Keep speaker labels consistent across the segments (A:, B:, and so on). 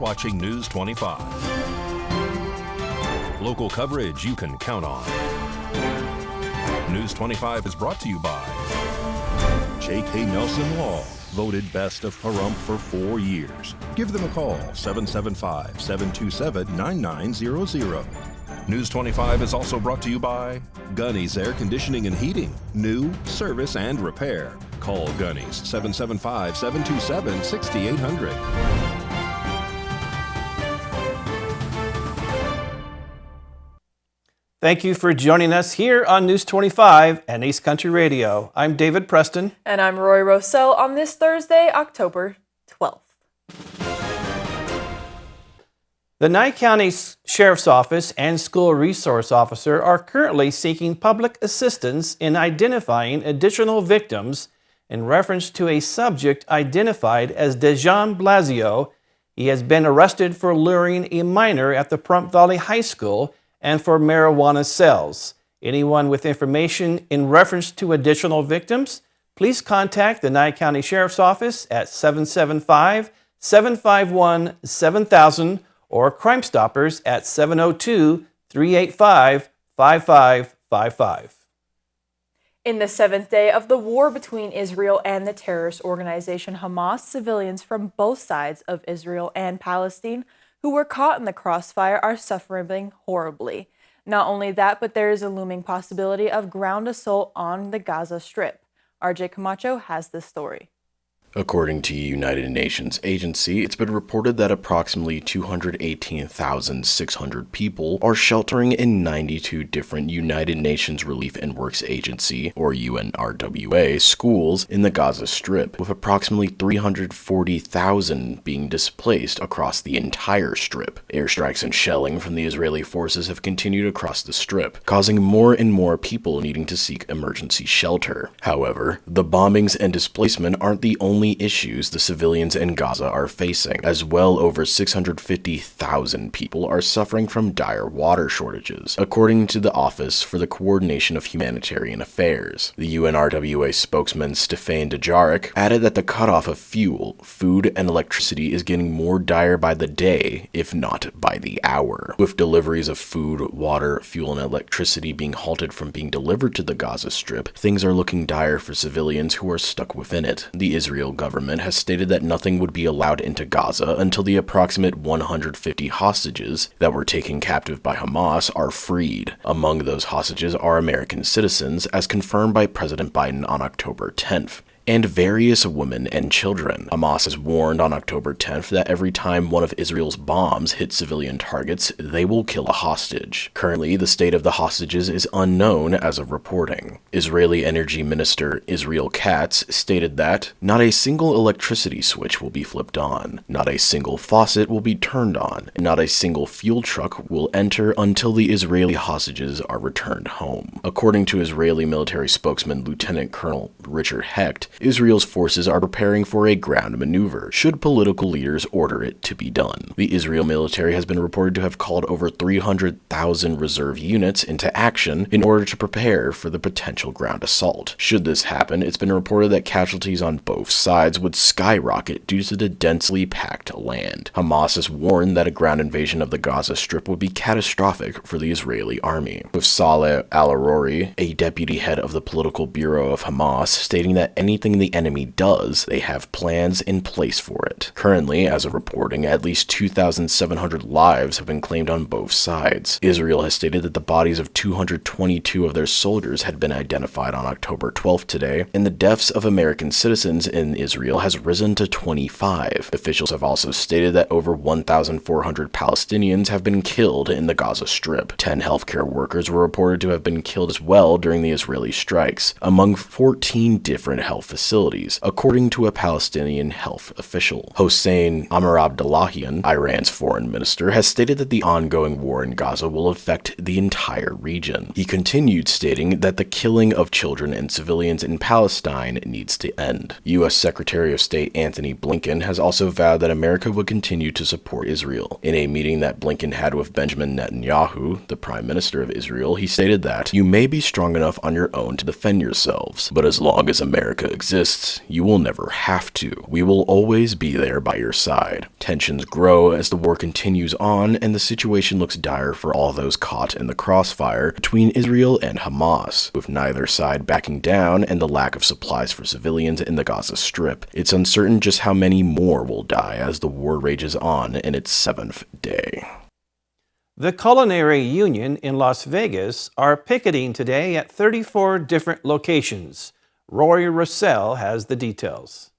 A: watching News 25. Local coverage you can count on. News 25 is brought to you by J.K. Nelson Law, voted best of Pahrump for 4 years. Give them a call, 775-727-9900. News 25 is also brought to you by Gunny's Air Conditioning and Heating. New, service, and repair. Call Gunny's, 775-727-6800.
B: Thank you for joining us here on News 25 and East Country Radio. I'm David Preston.
C: And I'm Roy Rossell on this Thursday, October 12th.
B: The Nye County Sheriff's Office and School Resource Officer are currently seeking public assistance in identifying additional victims in reference to a subject identified as Dejan Blasio. He has been arrested for luring a minor at the Pahrump Valley High School and for marijuana sales. Anyone with information in reference to additional victims, please contact the Nye County Sheriff's Office at 775-751-7000 or Crime Stoppers at 702-385-5555.
C: In the seventh day of the war between Israel and the terrorist organization Hamas, civilians from both sides of Israel and Palestine who were caught in the crossfire are suffering horribly. Not only that, but there is a looming possibility of ground assault on the Gaza Strip. RJ Camacho has this story.
D: According to United Nations agency, it's been reported that approximately 218,600 people are sheltering in 92 different United Nations Relief and Works Agency, or UNRWA, schools in the Gaza Strip, with approximately 340,000 being displaced across the entire strip. Airstrikes and shelling from the Israeli forces have continued across the strip, causing more and more people needing to seek emergency shelter. However, the bombings and displacement aren't the only issues the civilians in Gaza are facing, as well over 650,000 people are suffering from dire water shortages, according to the Office for the Coordination of Humanitarian Affairs. The UNRWA spokesman Stefan Dujarric added that the cutoff of fuel, food, and electricity is getting more dire by the day, if not by the hour, with deliveries of food, water, fuel, and electricity being halted from being delivered to the Gaza Strip. Things are looking dire for civilians who are stuck within it. The Israel government has stated that nothing would be allowed into Gaza until the approximate 150 hostages that were taken captive by Hamas are freed. Among those hostages are American citizens, as confirmed by President Biden on October 10th. And various women and children. Hamas has warned on October 10th that every time one of Israel's bombs hits civilian targets, they will kill a hostage. Currently, the state of the hostages is unknown as of reporting. Israeli Energy Minister Israel Katz stated that not a single electricity switch will be flipped on, not a single faucet will be turned on, and not a single fuel truck will enter until the Israeli hostages are returned home. According to Israeli military spokesman Lieutenant Colonel Richard Hecht, Israel's forces are preparing for a ground maneuver, should political leaders order it to be done. The Israel military has been reported to have called over 300,000 reserve units into action in order to prepare for the potential ground assault. Should this happen, it's been reported that casualties on both sides would skyrocket due to the densely packed land. Hamas has warned that a ground invasion of the Gaza Strip would be catastrophic for the Israeli army, with Saleh al-Arori, a deputy head of the political bureau of Hamas, stating that anything the enemy does, they have plans in place for it. Currently, as of reporting, at least 2,700 lives have been claimed on both sides. Israel has stated that the bodies of 222 of their soldiers had been identified on October 12th today, and the deaths of American citizens in Israel has risen to 25. Officials have also stated that over 1,400 Palestinians have been killed in the Gaza Strip. 10 healthcare workers were reported to have been killed as well during the Israeli strikes, among 14 different health facilities, according to a Palestinian health official. Hossein Amir-Abdollahian, Iran's foreign minister, has stated that the ongoing war in Gaza will affect the entire region. He continued stating that the killing of children and civilians in Palestine needs to end. U.S. Secretary of State Antony Blinken has also vowed that America would continue to support Israel. In a meeting that Blinken had with Benjamin Netanyahu, the Prime Minister of Israel, he stated that, "You may be strong enough on your own to defend yourselves, but as long as America exists, exists, you will never have to. We will always be there by your side. Tensions grow as the war continues on, and the situation looks dire for all those caught in the crossfire between Israel and Hamas, with neither side backing down and the lack of supplies for civilians in the Gaza Strip. It's uncertain just how many more will die as the war rages on in its 7th day.
B: The Culinary Union in Las Vegas are picketing today at 34 different locations. Rory Russell has the details.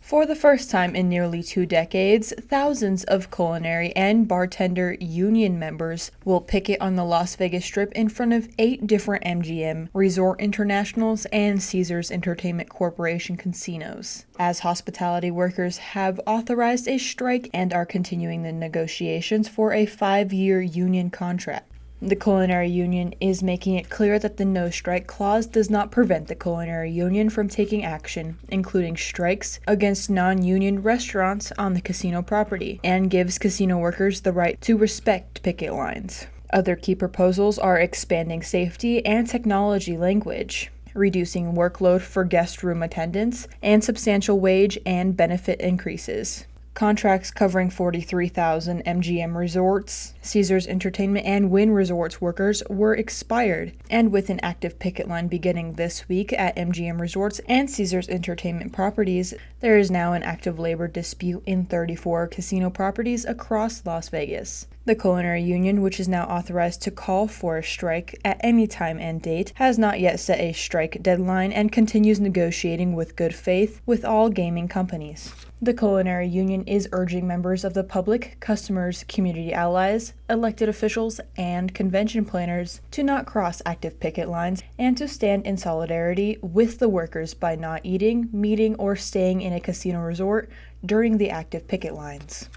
C: For the first time in nearly 2 decades, thousands of culinary and bartender union members will picket on the Las Vegas Strip in front of 8 different MGM, Resort Internationals, and Caesars Entertainment Corporation casinos, as hospitality workers have authorized a strike and are continuing the negotiations for a 5-year union contract. The Culinary Union is making it clear that the no-strike clause does not prevent the Culinary Union from taking action, including strikes against non-union restaurants on the casino property, and gives casino workers the right to respect picket lines. Other key proposals are expanding safety and technology language, reducing workload for guest room attendants, and substantial wage and benefit increases. Contracts covering 43,000 MGM Resorts, Caesars Entertainment, and Wynn Resorts workers were expired, and with an active picket line beginning this week at MGM Resorts and Caesars Entertainment properties, there is now an active labor dispute in 34 casino properties across Las Vegas. The Culinary Union, which is now authorized to call for a strike at any time and date, has not yet set a strike deadline and continues negotiating with good faith with all gaming companies. The Culinary Union is urging members of the public, customers, community allies, elected officials, and convention planners to not cross active picket lines and to stand in solidarity with the workers by not eating, meeting, or staying in a casino resort during the active picket lines.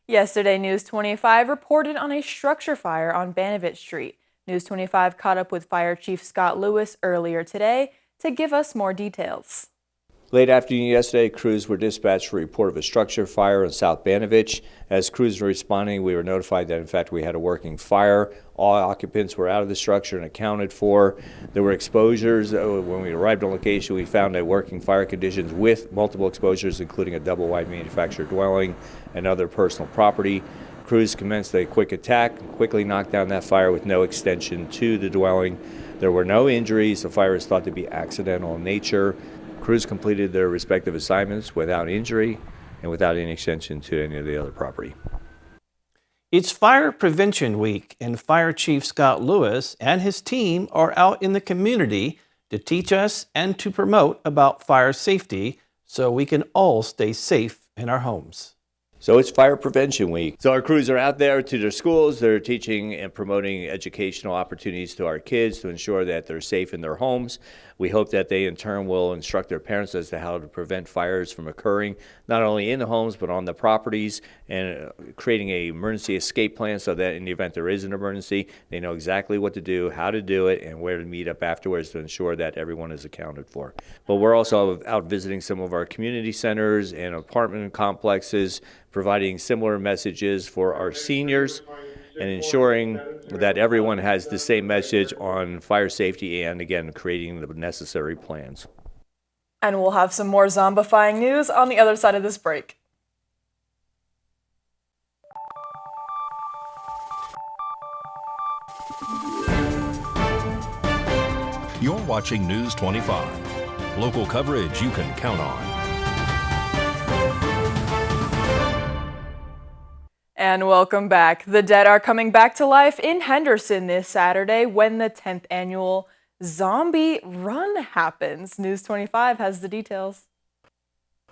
C: Yesterday, News 25 reported on a structure fire on Banovich Street. News 25 caught up with Fire Chief Scott Lewis earlier today to give us more details.
E: Late afternoon yesterday, crews were dispatched for a report of a structure fire in South Banovich. As crews were responding, we were notified that in fact we had a working fire. All occupants were out of the structure and accounted for. There were exposures. When we arrived on location, we found a working fire conditions with multiple exposures, including a double-wide manufactured dwelling and other personal property. Crews commenced a quick attack, quickly knocked down that fire with no extension to the dwelling. There were no injuries. The fire is thought to be accidental in nature. Crews completed their respective assignments without injury and without any extension to any of the other property.
B: It's Fire Prevention Week, and Fire Chief Scott Lewis and his team are out in the community to teach us and to promote about fire safety so we can all stay safe in our homes.
E: So it's Fire Prevention Week. So our crews are out there to their schools. They're teaching and promoting educational opportunities to our kids to ensure that they're safe in their homes. We hope that they in turn will instruct their parents as to how to prevent fires from occurring, not only in the homes but on the properties, and creating an emergency escape plan so that in the event there is an emergency, they know exactly what to do, how to do it, and where to meet up afterwards to ensure that everyone is accounted for. But we're also out visiting some of our community centers and apartment complexes, providing similar messages for our seniors and ensuring that everyone has the same message on fire safety and, again, creating the necessary plans.
C: And we'll have some more zombifying news on the other side of this break.
A: You're watching News 25. Local coverage you can count on.
C: And welcome back. The dead are coming back to life in Henderson this Saturday when the 10th annual Zombie Run happens. News 25 has the details.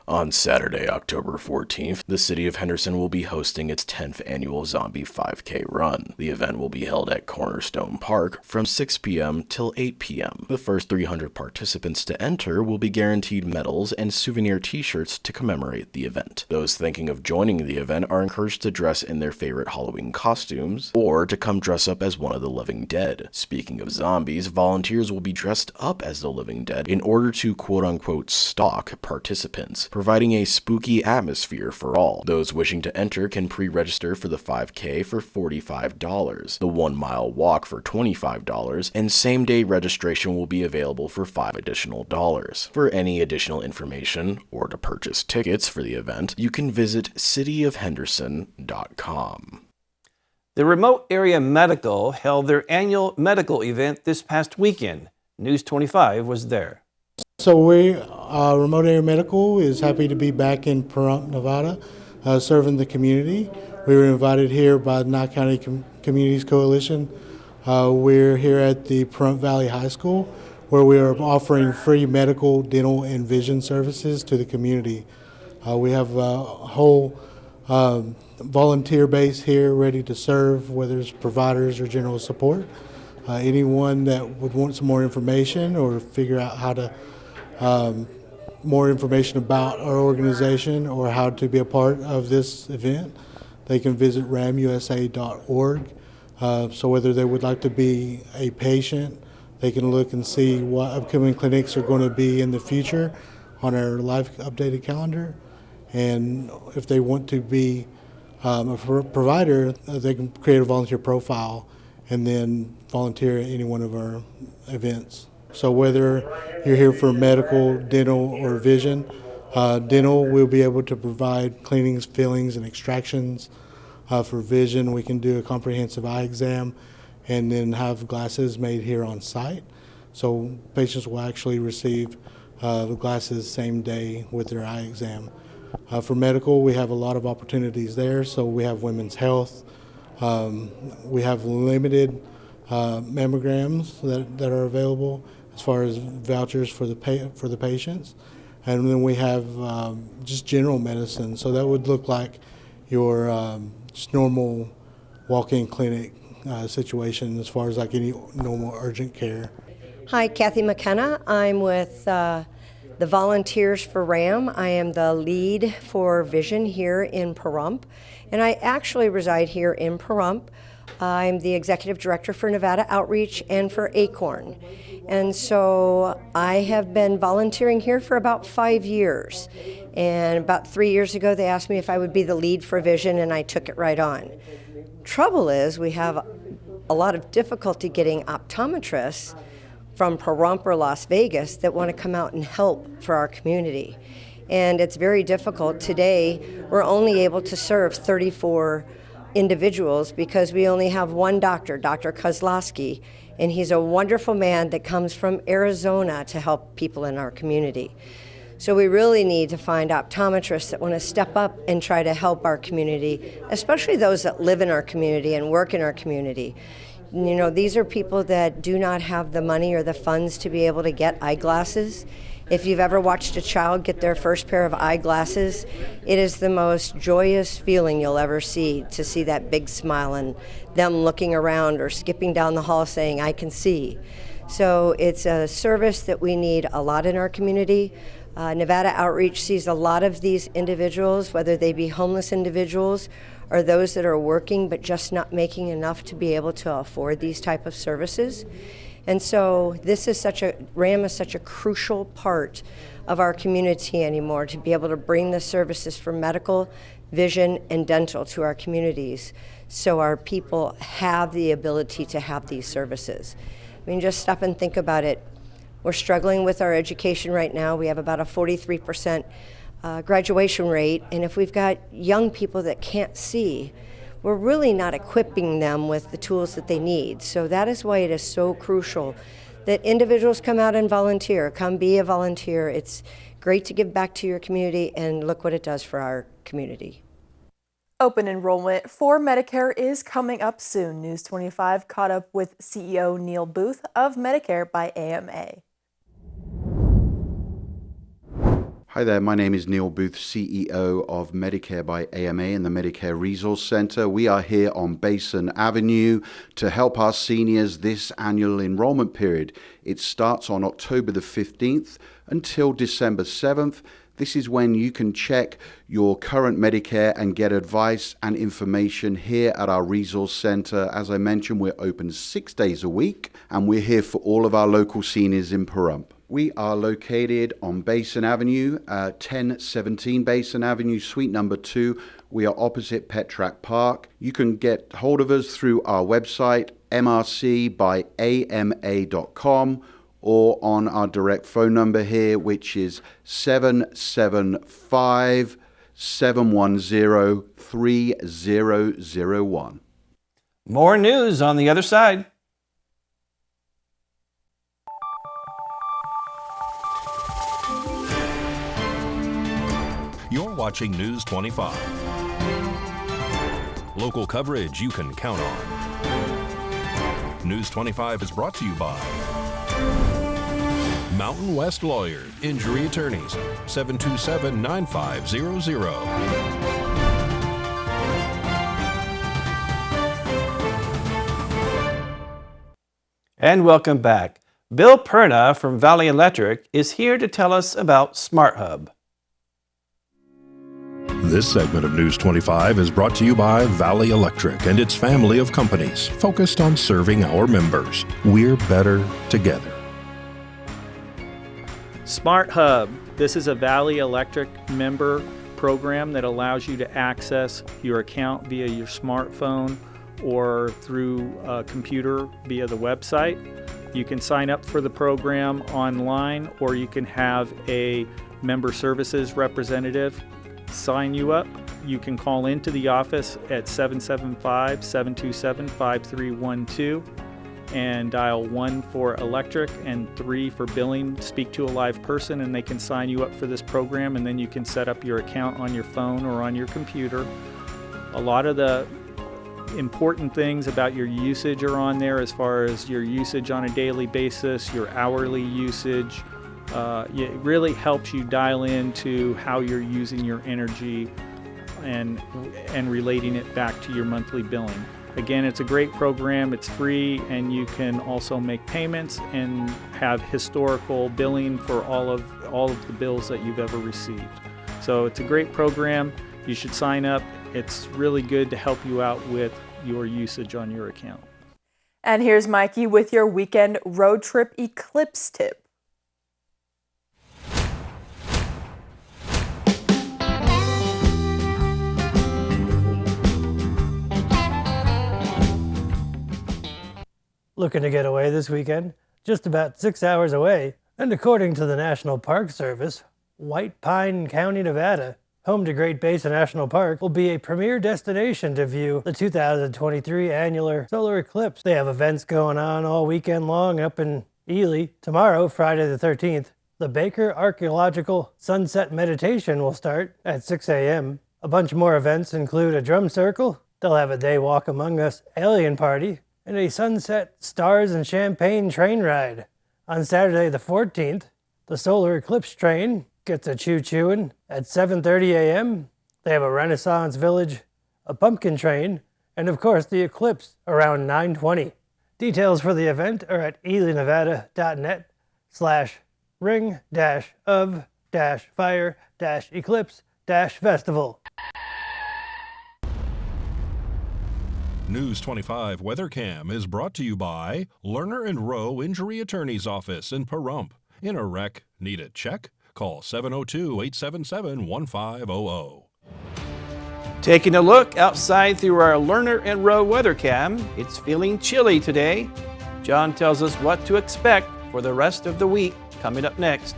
D: On Saturday, October 14th, the city of Henderson will be hosting its 10th annual Zombie 5K Run. The event will be held at Cornerstone Park from 6 p.m. till 8 p.m. The first 300 participants to enter will be guaranteed medals and souvenir t-shirts to commemorate the event. Those thinking of joining the event are encouraged to dress in their favorite Halloween costumes or to come dress up as one of the living dead. Speaking of zombies, volunteers will be dressed up as the living dead in order to quote-unquote stalk participants. providing a spooky atmosphere for all. Those wishing to enter can pre-register for the 5K for $45, the 1 mile walk for $25, and same-day registration will be available for $5 additional. For any additional information or to purchase tickets for the event, you can visit cityofhenderson.com.
B: The Remote Area Medical held their annual medical event this past weekend. News 25 was there.
F: So Remote Area Medical is happy to be back in Pahrump, Nevada, serving the community. We were invited here by the Nye County Communities Coalition. We're here at the Pahrump Valley High School, where we are offering free medical, dental, and vision services to the community. We have a whole volunteer base here ready to serve, whether it's providers or general support. Anyone that would want some more information or figure out how to more information about our organization or how to be a part of this event, they can visit ramusa.org. So whether they would like to be a patient, they can look and see what upcoming clinics are going to be in the future on our live updated calendar. And if they want to be a provider, they can create a volunteer profile and then volunteer at any one of our events. So whether you're here for medical, dental, or vision, dental we'll be able to provide cleanings, fillings, and extractions. For vision, we can do a comprehensive eye exam and then have glasses made here on site. So patients will actually receive the glasses same day with their eye exam. For medical, we have a lot of opportunities there. So we have women's health. We have limited mammograms that are available as far as vouchers for the patients. And then we have just general medicine. So that would look like your just normal walk-in clinic situation as far as like any normal urgent care.
G: Hi, Kathy McKenna. I'm with the Volunteers for RAM. I am the lead for Vision here in Pahrump, and I actually reside here in Pahrump. I'm the executive director for Nevada Outreach and for Acorn. And so I have been volunteering here for about 5 years. And about 3 years ago, they asked me if I would be the lead for Vision, and I took it right on. Trouble is, we have a lot of difficulty getting optometrists from Pahrump or Las Vegas that want to come out and help for our community. And it's very difficult. Today, we're only able to serve 34 individuals because we only have one doctor, Dr. Kozlowski, and he's a wonderful man that comes from Arizona to help people in our community. So we really need to find optometrists that want to step up and try to help our community, especially those that live in our community and work in our community. You know, these are people that do not have the money or the funds to be able to get eyeglasses. If you've ever watched a child get their first pair of eyeglasses, it is the most joyous feeling you'll ever see, to see that big smile and them looking around or skipping down the hall saying, "I can see." So it's a service that we need a lot in our community. Nevada Outreach sees a lot of these individuals, whether they be homeless individuals or those that are working but just not making enough to be able to afford these type of services. And so RAM is such a crucial part of our community anymore, to be able to bring the services for medical, vision, and dental to our communities so our people have the ability to have these services. I mean, just stop and think about it. We're struggling with our education right now. We have about a 43% graduation rate, and if we've got young people that can't see, we're really not equipping them with the tools that they need. So that is why it is so crucial that individuals come out and volunteer, come be a volunteer. It's great to give back to your community, and look what it does for our community.
C: Open enrollment for Medicare is coming up soon. News 25 caught up with CEO Neil Booth of Medicare by AMA.
H: Hi there, my name is Neil Booth, CEO of Medicare by AMA and the Medicare Resource Center. We are here on Basin Avenue to help our seniors this annual enrollment period. It starts on October the 15th until December 7th. This is when you can check your current Medicare and get advice and information here at our Resource Center. As I mentioned, we're open 6 days a week, and we're here for all of our local seniors in Pahrump. We are located on Basin Avenue, 1017 Basin Avenue, suite number 2. We are opposite Petrack Park. You can get hold of us through our website, mrcbyama.com, or on our direct phone number here, which is 775-710-3001.
B: More news on the other side.
A: You're watching News 25. Local coverage you can count on. News 25 is brought to you by Mountain West Lawyers, Injury Attorneys, 727-9500.
B: And welcome back. Bill Perna from Valley Electric is here to tell us about Smart Hub.
A: This segment of News 25 is brought to you by Valley Electric and its family of companies focused on serving our members. We're better together.
I: Smart Hub. This is a Valley Electric member program that allows you to access your account via your smartphone or through a computer via the website. You can sign up for the program online, or you can have a member services representative sign you up. You can call into the office at 775-727-5312 and dial 1 for electric and 3 for billing. Speak to a live person and they can sign you up for this program, and then you can set up your account on your phone or on your computer. A lot of the important things about your usage are on there, as far as your usage on a daily basis, your hourly usage. It really helps you dial into how you're using your energy and relating it back to your monthly billing. Again, it's a great program. It's free, and you can also make payments and have historical billing for all of the bills that you've ever received. So it's a great program. You should sign up. It's really good to help you out with your usage on your account.
C: And here's Mikey with your weekend road trip Eclipse Tip.
J: Looking to get away this weekend? Just about 6 hours away, and according to the National Park Service, White Pine County, Nevada, home to Great Basin National Park, will be a premier destination to view the 2023 annular solar eclipse. They have events going on all weekend long up in Ely. Tomorrow, Friday the 13th, the Baker Archaeological Sunset Meditation will start at 6 a.m. A bunch more events include a drum circle, they'll have a Day Walk Among Us alien party, and a Sunset Stars and Champagne train ride. On Saturday the 14th, the solar eclipse train gets a choo-chooing at 7:30 a.m. They have a Renaissance Village, a pumpkin train, and of course the eclipse around 9:20. Details for the event are at elinevada.net/ring-of-fire-eclipse-festival.
A: News 25 WeatherCam is brought to you by Lerner and Rowe Injury Attorney's Office in Pahrump. In a wreck, need a check? Call 702-877-1500.
B: Taking a look outside through our Lerner and Rowe WeatherCam, it's feeling chilly today. John tells us what to expect for the rest of the week coming up next.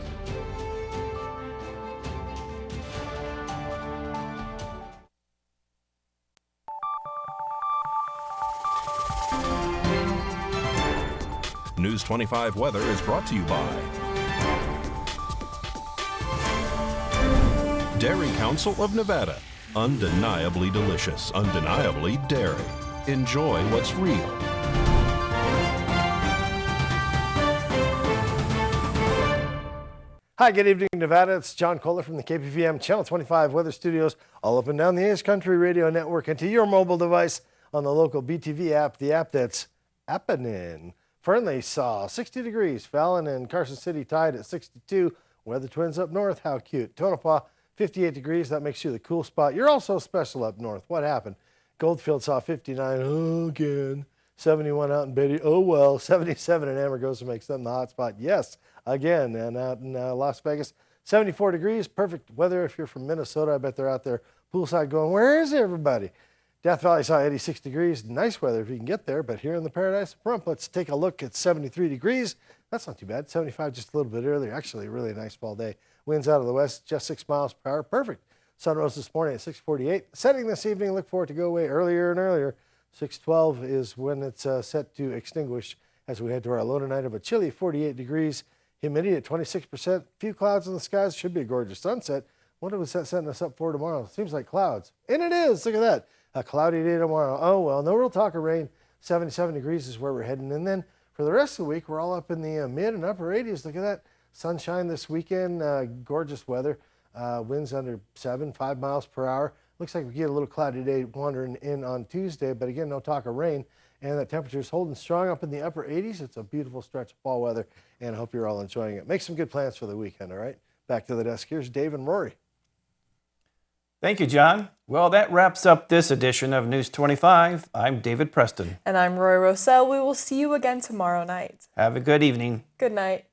A: News 25 weather is brought to you by Dairy Council of Nevada. Undeniably delicious, undeniably dairy. Enjoy what's real.
K: Hi, good evening, Nevada. It's John Kohler from the KPVM Channel 25 Weather Studios, all up and down the Ace Country Radio Network, and to your mobile device on the local BTV app, the app that's appenin'. Fernley saw 60 degrees. Fallon and Carson City tied at 62. Weather Twins up north, how cute. Tonopah, 58 degrees. That makes you the cool spot. You're also special up north. What happened? Goldfield saw 59. Oh, again. 71 out in Beatty. Oh, well. 77 in Amargosa makes them the hot spot. Yes, again. And out in Las Vegas, 74 degrees, perfect weather if you're from Minnesota. I bet they're out there poolside going, where is everybody? Death Valley saw 86 degrees, nice weather if you can get there. But here in the Paradise of Pahrump, let's take a look at 73 degrees. That's not too bad. 75 just a little bit earlier. Actually, a really nice fall day. Winds out of the west, just 6 miles per hour. Perfect. Sun rose this morning at 6:48. Setting this evening, look for it to go away earlier and earlier. 6:12 is when it's set to extinguish as we head to our low tonight of a chilly 48 degrees. Humidity at 26%. Few clouds in the skies. Should be a gorgeous sunset. Wonder what's that setting us up for tomorrow? Seems like clouds. And it is. Look at that. A cloudy day tomorrow. Oh, well, no real talk of rain. 77 degrees is where we're heading. And then for the rest of the week, we're all up in the mid and upper 80s. Look at that. Sunshine this weekend. Gorgeous weather. Winds under 5 miles per hour. Looks like we get a little cloudy day wandering in on Tuesday, but again, no talk of rain. And the temperature is holding strong up in the upper 80s. It's a beautiful stretch of fall weather, and I hope you're all enjoying it. Make some good plans for the weekend, all right? Back to the desk. Here's Dave and Rory.
B: Thank you, John. Well, that wraps up this edition of News 25. I'm David Preston.
C: And I'm Roy Rossell. We will see you again tomorrow night.
B: Have a good evening.
C: Good night.